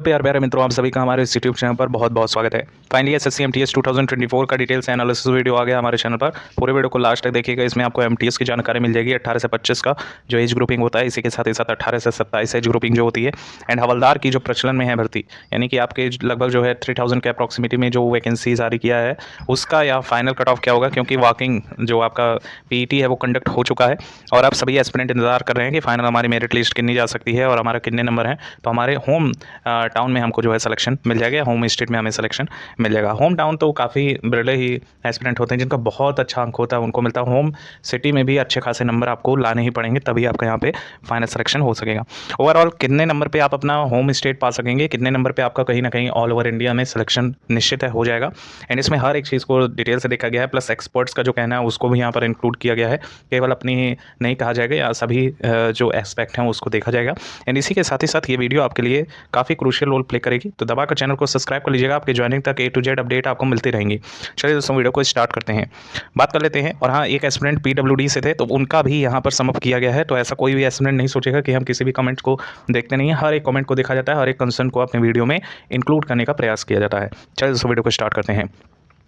प्यार प्यारे मित्रों, आप सभी का हमारे इस यूट्यूब चैनल पर बहुत बहुत स्वागत है। फाइनली एसएससी एमटीएस 2024 का डिटेल्स एनालिसिस वीडियो आ गया हमारे चैनल पर। पूरे वीडियो को लास्ट तक देखिएगा। इसमें आपको एमटीएस की जानकारी मिल जाएगी। 18 से 25 का जो एज ग्रुपिंग होता है, इसी के साथ ही साथ 18 से 27 एज ग्रुपिंग जो होती है, एंड हवलदार की जो प्रचलन में है भर्ती, यानी कि आपके लगभग जो है 3000 के अप्रॉक्सिमेटी में जो वैकेंसी जारी किया है उसका या फाइनल कट ऑफ क्या होगा, क्योंकि वॉकिंग जो आपका पीईटी है वो कंडक्ट हो चुका है और आप सभी एस्पिरेंट इंतजार कर रहे हैं कि फाइनल हमारी मेरिट लिस्ट कितनी जा सकती है और हमारा कितने नंबर हैं। तो हमारे होम टाउन में हमको जो है सिलेक्शन मिल जाएगा, होम स्टेट में हमें सिलेक्शन मिल जाएगा। होम टाउन तो काफ़ी बिरले ही एस्पिरेंट होते हैं जिनका बहुत अच्छा अंक होता है, उनको मिलता है। होम सिटी में भी अच्छे खासे नंबर आपको लाने ही पड़ेंगे, तभी आपका यहाँ पे फाइनल सिलेक्शन हो सकेगा। ओवरऑल कितने नंबर पे आप अपना होम स्टेट पा सकेंगे, कितने नंबर पे आपका कहीं ना कहीं ऑल ओवर इंडिया में सिलेक्शन निश्चित है हो जाएगा। एंड इसमें हर एक चीज़ को डिटेल से देखा गया है, प्लस एक्सपर्ट्स का जो कहना है उसको भी यहाँ पर इंक्लूड किया गया है। केवल अपनी नहीं कहा जाएगा, या सभी जो एस्पेक्ट हैं उसको देखा जाएगा। एंड इसी के साथ ही साथ ये वीडियो आपके लिए काफ़ी क्रूशियल रोल प्ले करेगी, तो दबाकर चैनल को सब्सक्राइब कर लीजिएगा। आपके ज्वाइनिंग तक A to Z अपडेट आपको मिलती रहेंगी। चलिए दोस्तों, वीडियो को स्टार्ट करते हैं, बात कर लेते हैं। और हाँ, एक एस्पिरेंट PWD से थे तो उनका भी यहाँ पर समअप किया गया है। तो ऐसा कोई भी एस्पिरेंट नहीं सोचेगा कि हम किसी भी कमेंट को देखते नहीं है। हर एक कमेंट को देखा जाता है, हर एक कंसर्न को अपने वीडियो में इंक्लूड करने का प्रयास किया जाता है। चलिए दोस्तों, वीडियो को स्टार्ट करते हैं।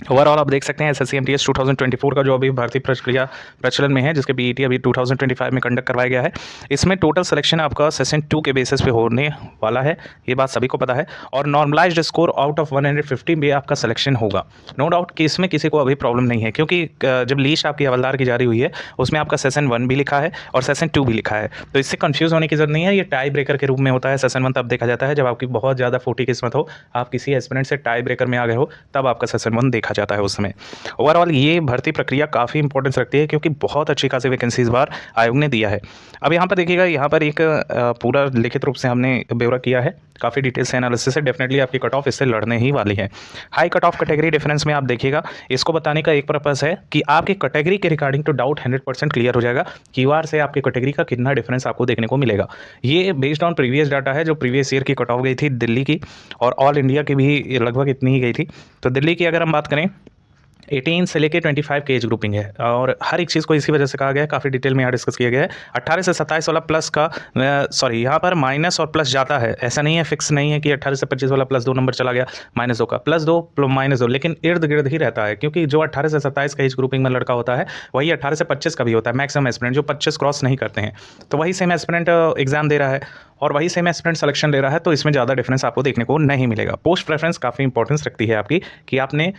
ओवरऑल आप देख सकते हैं एसएससी एमटीएस 2024 का जो अभी भर्ती प्रक्रिया प्रचलन में है, जिसके पीईटी अभी 2025 में कंडक्ट करवाया गया है। इसमें टोटल सिलेक्शन आपका सेशन 2 के बेसिस पे होने वाला है, ये बात सभी को पता है। और नॉर्मलाइज्ड स्कोर आउट ऑफ 150 में आपका सिलेक्शन होगा। नो डाउट कि इसमें किसी को अभी प्रॉब्लम नहीं है, क्योंकि जब लीस्ट आपकी हवलदार की जारी हुई है उसमें आपका सेशन 1 भी लिखा है और सेशन 2 भी लिखा है। तो इससे कन्फ्यूज़ होने की जरूरत नहीं है। ये टाई ब्रेकर के रूप में होता है। सेशन 1 तब देखा जाता है जब आपकी बहुत ज़्यादा फूटी किस्मत हो, आप किसी एस्पिरेंट से टाई ब्रेकर में आ गए हो, तब आपका सेशन 1 देखा जाता है उस समय। ओवरऑल ये भर्ती प्रक्रिया काफ़ी इंपॉर्टेंस रखती है, क्योंकि बहुत अच्छी खासी वैकेंसी इस बार आयोग ने दिया है। अब यहाँ पर देखिएगा, यहाँ पर एक पूरा लिखित रूप से हमने ब्यौरा किया है, काफ़ी डिटेल से एनालिसिस है। डेफिनेटली आपकी कट ऑफ इससे लड़ने ही वाली है। High cut off category difference में आप देखिएगा, इसको बताने का एक पर्पस है कि आपकी कैटेगरी के रिगार्डिंग तो डाउट 100% क्लियर हो जाएगा। क्यूआर से आपकी कैटेगरी का कितना डिफरेंस आपको देखने को मिलेगा। ये बेस्ड ऑन प्रीवियस डाटा है, जो प्रीवियस ईयर की कट ऑफ गई थी दिल्ली की, और ऑल इंडिया की भी लगभग इतनी ही गई थी। तो दिल्ली की अगर हम बात करें, 18 से लेके 25 के एज ग्रुपिंग है, और हर एक चीज़ को इसी वजह से कहा गया है। काफ़ी डिटेल में यहाँ डिस्कस किया गया है। 18 से 27 वाला प्लस का सॉरी, यहाँ पर माइनस और प्लस जाता है, ऐसा नहीं है, फिक्स नहीं है कि 18 से 25 वाला +2 नंबर चला गया, -2 का +2 -2, लेकिन इर्द गिर्द ही रहता है। क्योंकि जो 18 से 27 का एज ग्रुपिंग में लड़का होता है वही 18 से 25 का भी होता है। मैक्सिमम एस्पिरेंट जो 25 क्रॉस नहीं करते हैं, तो वही सेम एस्पिरेंट एग्जाम दे रहा है और वही सेम एस्पिरेंट सिलेक्शन ले रहा है, तो इसमें ज़्यादा डिफरेंस आपको देखने को नहीं मिलेगा। पोस्ट प्रेफरेंस काफ़ी इंपॉर्टेंस रखती है आपकी, कि आपने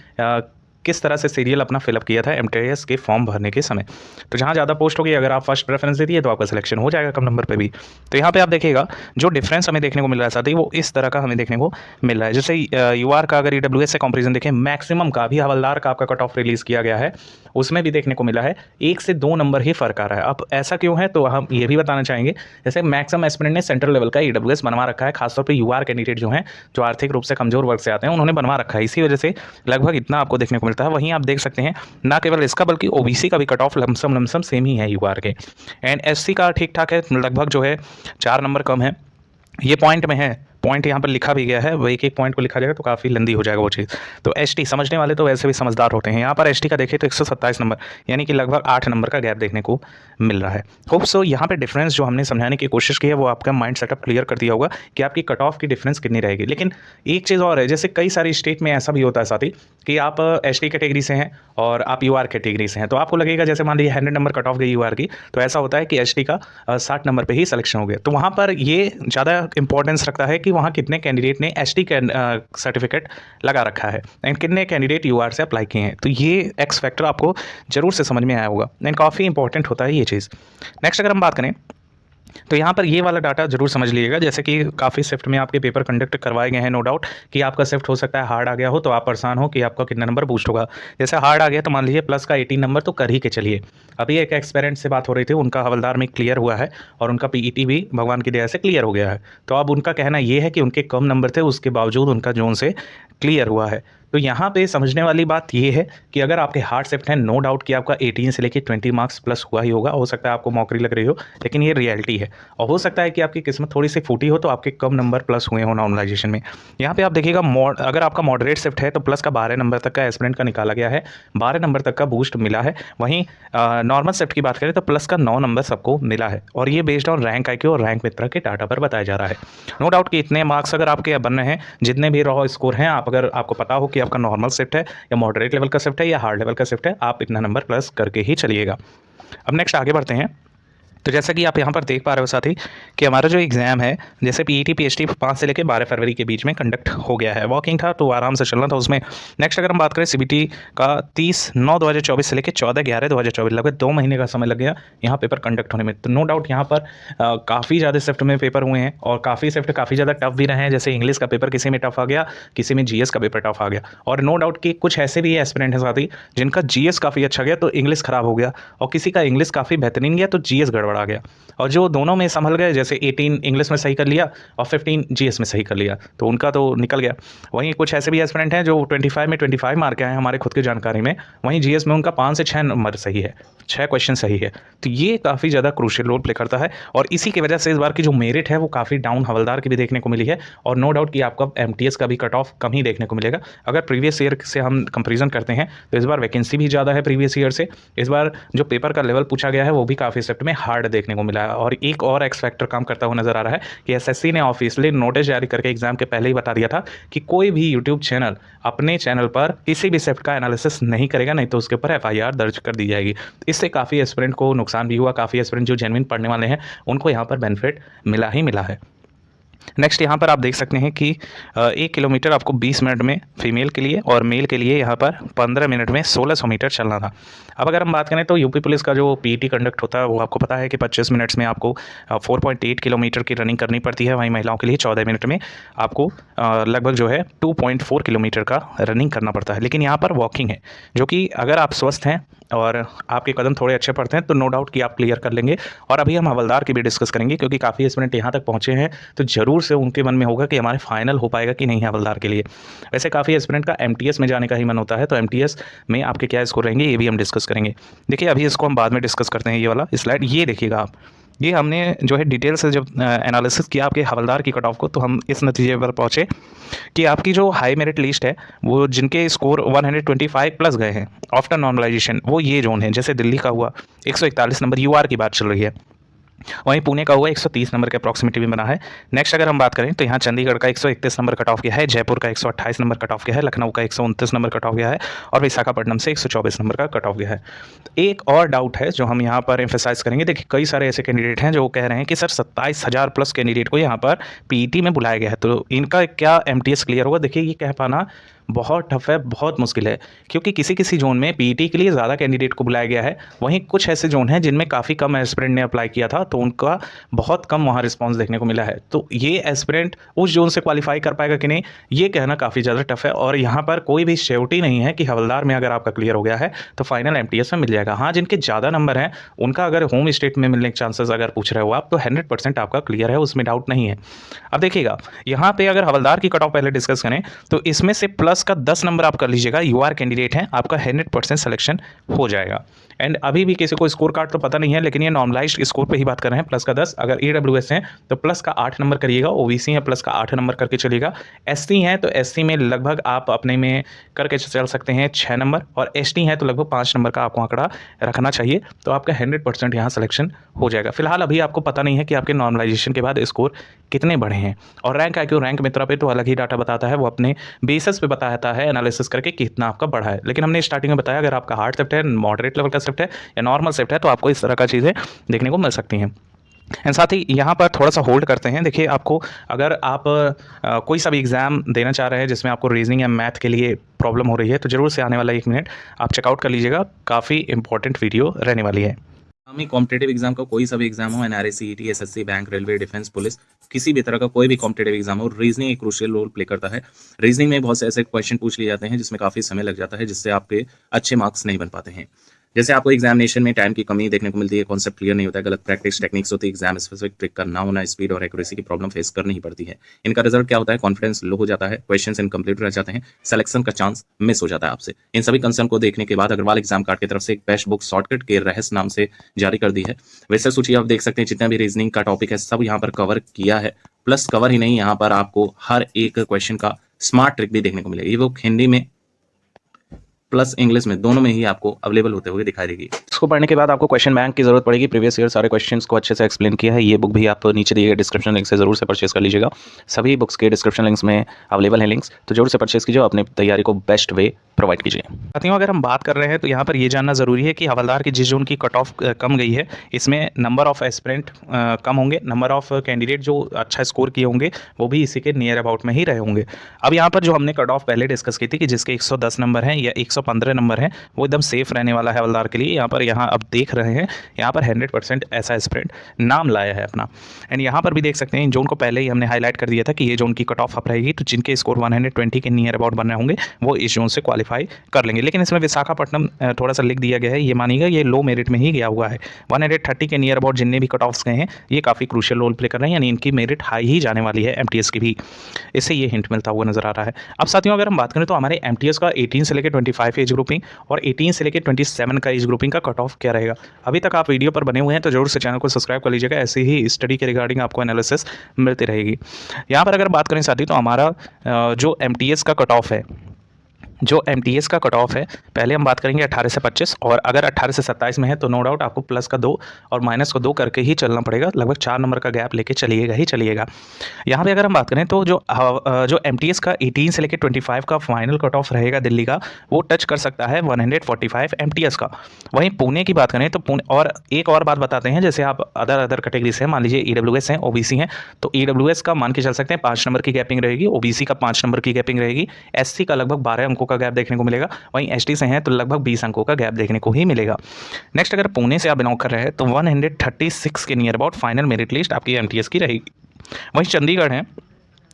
किस तरह से सीरियल अपना फिलअप किया था एमटीएस के फॉर्म भरने के समय। तो जहाँ ज़्यादा पोस्ट होगी, अगर आप फर्स्ट प्रेफरेंस दे दिए तो आपका सिलेक्शन हो जाएगा कम नंबर पे भी। तो यहाँ पे आप देखिएगा जो डिफरेंस हमें देखने को मिल रहा है साथ ही, वो इस तरह का हमें देखने को मिल रहा है। जैसे यूआर का अगर ईडब्ल्यूएस से कंपैरिजन देखें, मैक्सिमम का भी हवलदार का आपका कट ऑफ रिलीज़ किया गया है, उसमें भी देखने को मिला है 1 से 2 नंबर ही फ़र्क आ रहा है। अब ऐसा क्यों है, तो हम ये भी बताना चाहेंगे। जैसे मैक्सिमम एस्पिरेंट ने सेंट्रल लेवल का ईडब्ल्यूएस बनवा रखा है, खासतौर पर यूआर कैंडिडेट जो हैं, जो आर्थिक रूप से कमजोर वर्ग से आते हैं, उन्होंने बनवा रखा है। इसी वजह से लगभग इतना आपको देखने को मिलता है। वहीं आप देख सकते हैं, ना केवल इसका बल्कि ओबीसी का भी कट ऑफ लमसम सेम ही है यूआर के। एंड एससी का ठीक ठाक है, लगभग जो है 4 नंबर कम है। ये पॉइंट में है, पॉइंट यहाँ पर लिखा भी गया है, वो एक एक पॉइंट को लिखा जाएगा तो काफ़ी लंदी हो जाएगा वो चीज़। तो एसटी समझने वाले तो वैसे भी समझदार होते हैं। यहाँ पर एसटी का देखें तो 127 नंबर, यानी कि लगभग 8 नंबर का गैप देखने को मिल रहा है। होप सो यहाँ पे डिफरेंस जो हमने समझाने की कोशिश की है वो आपका माइंड सेटअप क्लियर कर दिया होगा कि आपकी कट ऑफ की डिफरेंस कितनी रहेगी। लेकिन एक चीज़ और है, जैसे कई सारी स्टेट में ऐसा भी होता है साथ ही, कि आप एसटी कैटेगरी से हैं और आप यूआर कैटेगरी से हैं, तो आपको लगेगा जैसे मान लीजिए 100 नंबर कट ऑफ गई यूआर की, तो ऐसा होता है कि एसटी का 60 नंबर पर ही सिलेक्शन हो गया। तो वहाँ पर ये ज़्यादा इंपॉर्टेंस रखता है कि वहाँ कितने कैंडिडेट ने एसटी सर्टिफिकेट लगा रखा है एंड कितने कैंडिडेट यूआर से अप्लाई किए हैं। तो ये एक्स फैक्टर आपको जरूर से समझ में आया होगा एंड काफ़ी इंपॉर्टेंट होता है ये चीज़। नेक्स्ट अगर हम बात करें, तो यहाँ पर ये वाला डाटा जरूर समझ लीजिएगा। जैसे कि काफ़ी शिफ्ट में आपके पेपर कंडक्ट करवाए गए हैं, नो डाउट कि आपका शिफ्ट हो सकता है हार्ड आ गया हो, तो आप परेशान हो कि आपका कितना नंबर बूस्ट होगा। जैसे हार्ड आ गया तो मान लीजिए प्लस का 18 नंबर तो कर ही के चलिए। अभी एक एक्सपेरेंट से बात हो रही थी, उनका हवलदार में क्लियर हुआ है और उनका पीईटी भी भगवान की दया से क्लियर हो गया है। तो अब उनका कहना ये है कि उनके कम नंबर थे, उसके बावजूद उनका जोन से क्लियर हुआ है। तो यहाँ पे समझने वाली बात ये है कि अगर आपके हार्ड शिफ्ट हैं, नो डाउट कि आपका 18 से लेके 20 मार्क्स प्लस हुआ ही होगा। हो सकता है आपको मॉकरी लग रही हो, लेकिन ये रियलिटी है। और हो सकता है कि आपकी किस्मत थोड़ी सी फूटी हो तो आपके कम नंबर प्लस हुए हो नॉर्मलाइजेशन में। यहाँ पे आप देखिएगा अगर आपका मॉडरेट शिफ्ट है तो प्लस का 12 नंबर तक का एस्पिरेंट का निकाला गया है, 12 नंबर तक का बूस्ट मिला है। वहीं नॉर्मल शिफ्ट की बात करें तो प्लस का 9 नंबर सबको मिला है, और ये बेस्ड ऑन रैंक आईक्यू और रैंक मित्रा के डाटा पर बताया जा रहा है। नो डाउट कि इतने मार्क्स अगर आपके बन रहे हैं, जितने भी रॉ स्कोर हैं, अगर आपको पता हो कि आपका नॉर्मल शिफ्ट है या मॉडरेट लेवल का शिफ्ट है या हार्ड लेवल का शिफ्ट है, आप इतना नंबर प्लस करके ही चलिएगा। अब नेक्स्ट आगे बढ़ते हैं। तो जैसा कि आप यहाँ पर देख पा रहे हो साथी कि हमारा जो एग्ज़ाम है, जैसे पीईटी पीएचडी 5 से लेकर 12 फरवरी के बीच में कंडक्ट हो गया है। वॉकिंग था तो आराम से चलना था उसमें। नेक्स्ट अगर हम बात करें सीबीटी का 30/9/2024 से लेकर 14/11/2024, लगभग 2 महीने का समय लग गया यहाँ पेपर कंडक्ट होने में। तो नो डाउट यहाँ पर काफ़ी ज़्यादा शिफ्ट में पेपर हुए हैं, और काफ़ी शिफ्ट काफ़ी ज़्यादा टफ भी रहे हैं। जैसे इंग्लिश का पेपर किसी में टफ आ गया, किसी में जीएस का पेपर टफ आ गया। और नो डाउट कि कुछ ऐसे भी एस्पिरेंट हैं साथी जिनका जीएस काफ़ी अच्छा गया तो इंग्लिश खराब हो गया, और किसी का इंग्लिश काफ़ी बेहतरीन गया तो जीएस गड़बड़ा गया। और जो दोनों में संभल गए, जैसे 18 इंग्लिश में सही कर लिया और 15 जीएस में सही कर लिया, तो उनका तो निकल गया। वहीं कुछ ऐसे भी एस्पिरेंट हैं जो 25 में 25 मार्क के आए हैं हमारे खुद की जानकारी में, वहीं जीएस में उनका 5 से 6 नंबर सही है, 6 क्वेश्चन सही है। तो ये काफ़ी ज़्यादा क्रूशियल रोल प्ले करता है, और इसी की वजह से इस बार की जो मेरिट है वो काफ़ी डाउन हवलदार की भी देखने को मिली है। और नो डाउट कि आपका एमटीएस का भी कट ऑफ कम ही देखने को मिलेगा। अगर प्रीवियस ईयर से हम कंपेरिजन करते हैं तो इस बार वैकेंसी भी ज़्यादा है प्रीवियस ईयर से। इस बार जो पेपर का लेवल पूछा गया है वो भी काफ़ी शिफ्ट में हार्ड देखने को मिला है। और एक और एक्स फैक्टर काम करता हुआ नजर आ रहा है कि एसएससी ने ऑफिशियली नोटिस जारी करके एग्जाम के पहले ही बता दिया था कि कोई भी यूट्यूब चैनल अपने चैनल पर किसी भी शिफ्ट का एनालिसिस नहीं करेगा, नहीं तो उसके ऊपर एफआईआर दर्ज कर दी जाएगी। इससे काफ़ी एस्पिरेंट को नुकसान भी हुआ, काफ़ी एस्पिरेंट जो जेन्युइन पढ़ने वाले हैं उनको यहाँ पर बेनिफिट मिला ही मिला है। नेक्स्ट यहाँ पर आप देख सकते हैं कि 1 किलोमीटर आपको 20 मिनट में फीमेल के लिए, और मेल के लिए यहाँ पर 15 मिनट में 1600 मीटर चलना था। अब अगर हम बात करें तो यूपी पुलिस का जो पीईटी कंडक्ट होता है वो आपको पता है कि 25 मिनट्स में आपको 4.8 किलोमीटर की रनिंग करनी पड़ती है। वहीं महिलाओं के लिए 14 मिनट में आपको लगभग जो है 2.4 किलोमीटर का रनिंग करना पड़ता है। लेकिन यहाँ पर वॉकिंग है, जो कि अगर आप स्वस्थ हैं और आपके कदम थोड़े अच्छे पड़ते हैं तो नो डाउट कि आप क्लियर कर लेंगे। और अभी हम हवलदार की भी डिस्कस करेंगे, क्योंकि काफ़ी एस्पिरेंट यहाँ तक पहुँचे हैं तो ज़रूर से उनके मन में होगा कि हमारे फाइनल हो पाएगा कि नहीं है हवलदार के लिए। वैसे काफ़ी एस्पिरेंट का एमटीएस में जाने का ही मन होता है, तो एमटीएस में आपके क्या स्कोर रहेंगे ये भी हम डिस्कस करेंगे। देखिए अभी इसको हम बाद में डिस्कस करते हैं। ये वाला स्लाइड ये देखिएगा आप, ये हमने जो है डिटेल से जब एनालिसिस किया आपके हवलदार की कट ऑफ को, तो हम इस नतीजे पर पहुँचे कि आपकी जो हाई मेरिट लिस्ट है वो जिनके स्कोर 125 प्लस गए हैं आफ्टर नॉर्मलाइजेशन, वो ये जोन है। जैसे दिल्ली का हुआ 141 नंबर, यूआर की बात चल रही है। वहीं पुणे का हुआ 130 नंबर के अप्रॉक्सिमेटी में बना है। नेक्स्ट अगर हम बात करें तो यहाँ चंडीगढ़ का 131 नंबर कट ऑफ गया है, जयपुर का 128 नंबर कट ऑफ गया है, लखनऊ का 129 नंबर कट ऑफ गया है, और विशाखापट्टनम से 124 नंबर का कट ऑफ गया है। तो एक और डाउट है जो हम यहाँ पर एम्फेसाइज करेंगे। देखिए कई सारे ऐसे कैंडिडेट हैं जो कह रहे हैं कि सर 27,000 प्लस कैंडिडेट को यहाँ पर पीईटी में बुलाया गया है, तो इनका क्या एमटीएस क्लियर होगा? देखिए ये कह पाना बहुत टफ है, बहुत मुश्किल है, क्योंकि किसी किसी जोन में पीईटी के लिए ज़्यादा कैंडिडेट को बुलाया गया है। वहीं कुछ ऐसे जोन हैं जिनमें काफ़ी कम एस्पिरेंट ने अप्लाई किया था, तो उनका बहुत कम वहाँ रिस्पांस देखने को मिला है। तो ये एस्पिरेंट उस जोन से क्वालिफाई कर पाएगा कि नहीं, ये कहना काफ़ी ज़्यादा टफ है। और यहाँ पर कोई भी श्योरिटी नहीं है कि हवलदार में अगर आपका क्लियर हो गया है तो फाइनल एमटीएस में मिल जाएगा। हाँ, जिनके ज़्यादा नंबर हैं उनका अगर होम स्टेट में मिलने के चांसेस अगर पूछ रहे हो आप, तो 100% आपका क्लियर है, उसमें डाउट नहीं है। अब देखिएगा यहाँ पे अगर हवलदार की कट ऑफ पहले डिस्कस करें तो इसमें से प्लस का 10 नंबर आप कर लीजिएगा, यूआर कैंडिडेट हैं, आपका 100% सिलेक्शन हो जाएगा। एंड अभी भी किसी को स्कोर कार्ड तो पता नहीं है, लेकिन ये नॉर्मलाइज्ड स्कोर पे ही बात कर रहे हैं। प्लस का 10, अगर ईडब्ल्यूएस हैं तो प्लस का 8 नंबर करिएगा, ओबीसी है प्लस का 8 नंबर करके चलिएगा, एससी हैं तो एससी में लगभग आप अपने में करके चल सकते हैं 6 नंबर, और एसटी हैं तो लगभग 5 नंबर का आपको आंकड़ा रखना चाहिए, तो आपका 100% यहाँ सिलेक्शन हो जाएगा। फिलहाल अभी आपको पता नहीं है कि आपके नॉर्मलाइजेशन के बाद स्कोर कितने बढ़े हैं। और रैंक आईक्यू रैंक मित्रा पे तो अलग ही डाटा बताता है, वो अपने बेसिस पे बताता है एनालिसिस करके कि कितना आपका बढ़ा है। लेकिन हमने स्टार्टिंग में बताया अगर आपका हार्ड शिफ्ट है, मॉडरेट लेवल का शिफ्ट है या नॉर्मल शिफ्ट है, तो आपको इस तरह का चीज़ें देखने को मिल सकती हैं। एंड साथ ही यहाँ पर थोड़ा सा होल्ड करते हैं। देखिए आपको अगर आप कोई सा भी एग्ज़ाम देना चाह रहे हैं जिसमें आपको रीजनिंग या मैथ के लिए प्रॉब्लम हो रही है, तो ज़रूर से आने वाला 1 मिनट आप चेकआउट कर लीजिएगा, काफ़ी इंपॉर्टेंट वीडियो रहने वाली है। हमें कॉम्पिटेटिव एग्जाम का कोई सा भी एग्जाम हो, NRA, CET, SSC, bank, railway, defence, police, किसी भी तरह का कोई भी कॉम्पिटेटिव एग्जाम हो, रीजनिंग एक क्रूशियल रोल प्ले करता है। रीजनिंग में बहुत से ऐसे क्वेश्चन पूछ लिए जाते हैं जिसमें काफ़ी समय लग जाता है, जिससे आपके अच्छे मार्क्स नहीं बन पाते हैं। जैसे आपको एग्जामिनेशन में टाइम की कमी देखने को मिलती है, कॉन्सेप्ट क्लियर नहीं होता है, गलत प्रैक्टिस टेक्निक्स होती है, एग्जाम स्पेसिफिक ट्रिक का ना होना, स्पीड और एक्यूरेसी की प्रॉब्लम फेस करनी ही पड़ती है। इनका रिजल्ट क्या होता है, कॉन्फिडेंस लो हो जाता है, क्वेश्चंस इनकम्प्लीट रह जाते हैं, सिलेक्शन का चांस मिस हो जाता है आपसे। इन सभी कंसर्न को देखने के बाद अग्रवाल एग्जाम कार्ड की तरफ से एक बेस्ट बुक शॉर्टकट के रहस्य नाम से जारी कर दी है। वैसे सूची आप देख सकते हैं, जितना भी रीजनिंग का टॉपिक है सब यहाँ पर कवर किया है। प्लस कवर ही नहीं, यहाँ पर आपको हर एक क्वेश्चन का स्मार्ट ट्रिक भी देखने को मिलेगा। ये बुक हिंदी में प्लस इंग्लिश में दोनों में ही आपको अवेलेबल होते हुए दिखाई देगी। इसको पढ़ने के बाद आपको क्वेश्चन बैंक की जरूरत पड़ेगी। प्रीवियस ईयर सारे क्वेश्चंस को अच्छे से एक्सप्लेन किया है। ये बुक भी आप नीचे दिए गए डिस्क्रिप्शन लिंक से जरूर से परचेस कर लीजिएगा। सभी बुक्स के डिस्क्रिप्शन लिंक्स में अवेलेबल हैं लिंक्स, तो जरूर से परचेस कीजिए, अपनी तैयारी को बेस्ट वे प्रोवाइड कीजिए। साथियों, अगर हम बात कर रहे हैं तो यहाँ पर ये जानना जरूरी है कि हवलदार की जिस जोन की कट ऑफ कम गई है, इसमें नंबर ऑफ एस्पिरेंट कम होंगे, नंबर ऑफ कैंडिडेट जो अच्छा स्कोर किए होंगे वो भी इसी के नियर अबाउट में ही रहे होंगे। अब यहाँ पर जो हमने कट ऑफ पहले डिस्कस की थी कि जिसके 110 नंबर हैं या 115 नंबर हैं, वो एकदम सेफ रहने वाला है हवलदार के लिए। यहाँ अब देख रहे हैं, यहाँ पर 100% ऐसा एस्पिरेंट नाम लाया है अपना। एंड यहाँ पर भी देख सकते हैं, इन जोन को पहले ही हमने हाईलाइट कर दिया था कि ये जोन की कट ऑफ अप रहेगी, तो जिनके स्कोर 120 के नियर अबाउट बन रहे होंगे वो इस जोन से क्वालिफाई कर लेंगे। लेकिन इसमें विशाखापट्टनम थोड़ा सा लिख दिया गया है, ये मानिएगा ये लो मेरिट में ही गया हुआ है। 130 के नियर अबाउट जितने भी कट ऑफ्स गए हैं ये काफ़ी क्रूशियल रोल प्ले कर रहे हैं, यानी इनकी मेरिट हाई ही जाने वाली है एमटीएस की भी। इससे ये हिंट मिलता हुआ नजर आ रहा है। अब साथियों, अगर हम बात करें तो हमारे एमटीएस का 18 से लेकर 25 एज ग्रुपिंग और 18 से लेकर 27 का एज ग्रुपिंग का कट ऑफ क्या रहेगा। अभी तक आप वीडियो पर बने हुए हैं तो जरूर से चैनल को सब्सक्राइब कर लीजिएगा, ऐसे ही स्टडी के रिगार्डिंग आपको एनालिसिस मिलती रहेगी। यहाँ पर अगर बात करें साथी तो हमारा जो एमटीएस का कट ऑफ है, जो एमटीएस का कट ऑफ है, पहले हम बात करेंगे 18 से 25, और अगर 18 से 27 में है तो नो डाउट आपको प्लस का 2 और माइनस को 2 करके ही चलना पड़ेगा, लगभग 4 नंबर का गैप लेके चलिएगा ही चलिएगा। यहाँ पे अगर हम बात करें तो जो एमटीएस का 18 से लेकर 25 का फाइनल कट ऑफ रहेगा दिल्ली का, वो टच कर सकता है 145 एमटीएस का। वहीं पुणे की बात करें तो पुणे, और एक और बात बताते हैं, जैसे आप अदर कैटेगरी से मान लीजिए ईडब्ल्यूएस हैं, ओबीसी हैं, तो ईडब्ल्यूएस का मान के चल सकते हैं 5 नंबर की गैपिंग रहेगी, ओबीसी का 5 नंबर की गैपिंग रहेगी, एससी का लगभग 12 अंकों का गैप देखने को मिलेगा, वहीं एसटी से हैं तो लगभग 20 अंकों का गैप देखने को ही मिलेगा। नेक्स्ट, अगर पुणे से आप बिलोंग कर रहे हैं तो 136 के near about final merit list आपकी एमटीएस की रहेगी। वहीं चंडीगढ़ है,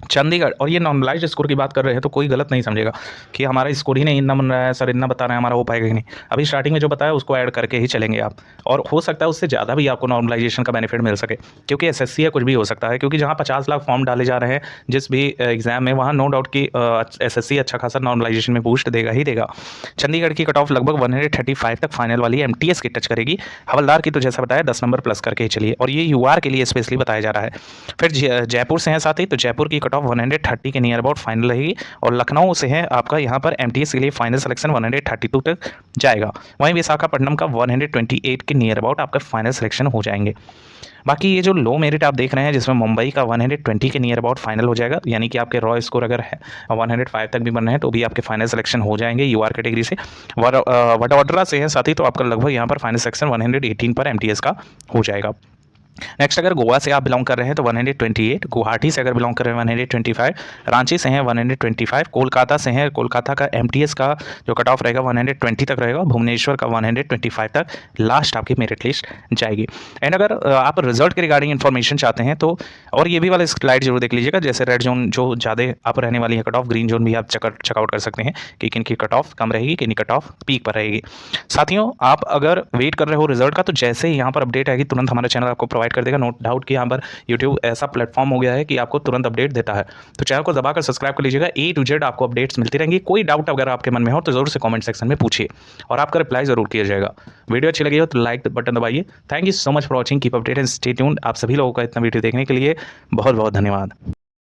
चंडीगढ़, और ये नॉर्मलाइज्ड स्कोर की बात कर रहे हैं तो कोई गलत नहीं समझेगा कि हमारा स्कोर ही नहीं इतना बन रहा है सर, इतना बता रहे हैं, हमारा हो पाएगा कि नहीं। अभी स्टार्टिंग में जो बताया उसको ऐड करके ही चलेंगे आप, और हो सकता है उससे ज़्यादा भी आपको नॉर्मलाइजेशन का बेनिफिट मिल सके, क्योंकि एसएससी है, कुछ भी हो सकता है, क्योंकि जहाँ 50 लाख फॉर्म डाले जा रहे हैं जिस भी एग्जाम में, वहाँ नो डाउट कि एसएससी अच्छा खासा नॉर्मलाइजेशन में बूस्ट देगा ही देगा। चंडीगढ़ की कट ऑफ लगभग 135 तक फाइनल वाली एमटीएस की टच करेगी। हवलदार की तो जैसा बताया 10 नंबर प्लस करके ही चलिए, और ये यूआर के लिए स्पेशली बताया जा रहा है। फिर जयपुर से हैं साथ ही, तो जयपुर की कट ऑफ 130 के नियर अबाउट फाइनल रहेगी, और लखनऊ से है आपका यहाँ पर एमटीएस के लिए फाइनल सिलेक्शन 132 तक जाएगा। वहीं विशाखापट्टनम का 128 के नियर अबाउट आपका फाइनल सिलेक्शन हो जाएंगे। बाकी ये जो लो मेरिट आप देख रहे हैं जिसमें मुंबई का 120 के नियर अबाउट फाइनल हो जाएगा, यानी कि आपके रॉ स्कोर अगर है 105 तक भी बन रहे हैं तो भी आपके फाइनल सिलेक्शन हो जाएंगे यूआर कैटेगरी से। वडोदरा से है साथ ही, तो आपका लगभग यहाँ पर फाइनल सिलेक्शन 118 पर एमटीएस का हो जाएगा। नेक्स्ट, अगर गोवा से आप बिलोंग कर रहे हैं तो 128, गुवाहाटी से अगर बिलोंग कर रहे हैं 125, रांची से हैं 125, कोलकाता से हैं, कोलकाता का एमटीएस का जो कट ऑफ रहेगा 120 तक रहेगा, भुवनेश्वर का 125 तक लास्ट आपकी मेरिट लिस्ट जाएगी। एंड अगर आप रिजल्ट के रिगार्डिंग इन्फॉर्मेशन चाहते हैं तो, और ये भी वाला स्लाइड जरूर देख लीजिएगा, जैसे रेड जोन जो ज़्यादा आप रहने वाली है कट ऑफ, ग्रीन जोन भी आप चेकआउट कर सकते हैं कि किन की कट ऑफ कम रहेगी, किन की कट ऑफ पीक पर रहेगी। साथियों, आप अगर वेट कर रहे हो रिजल्ट का, तो जैसे ही यहाँ पर अपडेट आएगी तुरंत हमारा चैनल आपको प्रोवाइड कर देगा। नो डाउट कि यहाँ पर यूट्यूब ऐसा प्लेटफॉर्म हो गया है कि आपको तुरंत अपडेट देता है, तो चैनल को दबाकर सब्सक्राइब कर लीजिएगा। ए टू जेड आपको अपडेट्स मिलती रहेंगी। कोई डाउट अगर आपके मन में हो तो जरूर से कमेंट सेक्शन में पूछिए, और आपका रिप्लाई जरूर किया जाएगा। वीडियो अच्छी लगी हो तो लाइक बटन दबाइए। Thank you so much for watching, keep updated and stay tuned. आप सभी लोगों का इतना वीडियो देखने के लिए बहुत बहुत धन्यवाद।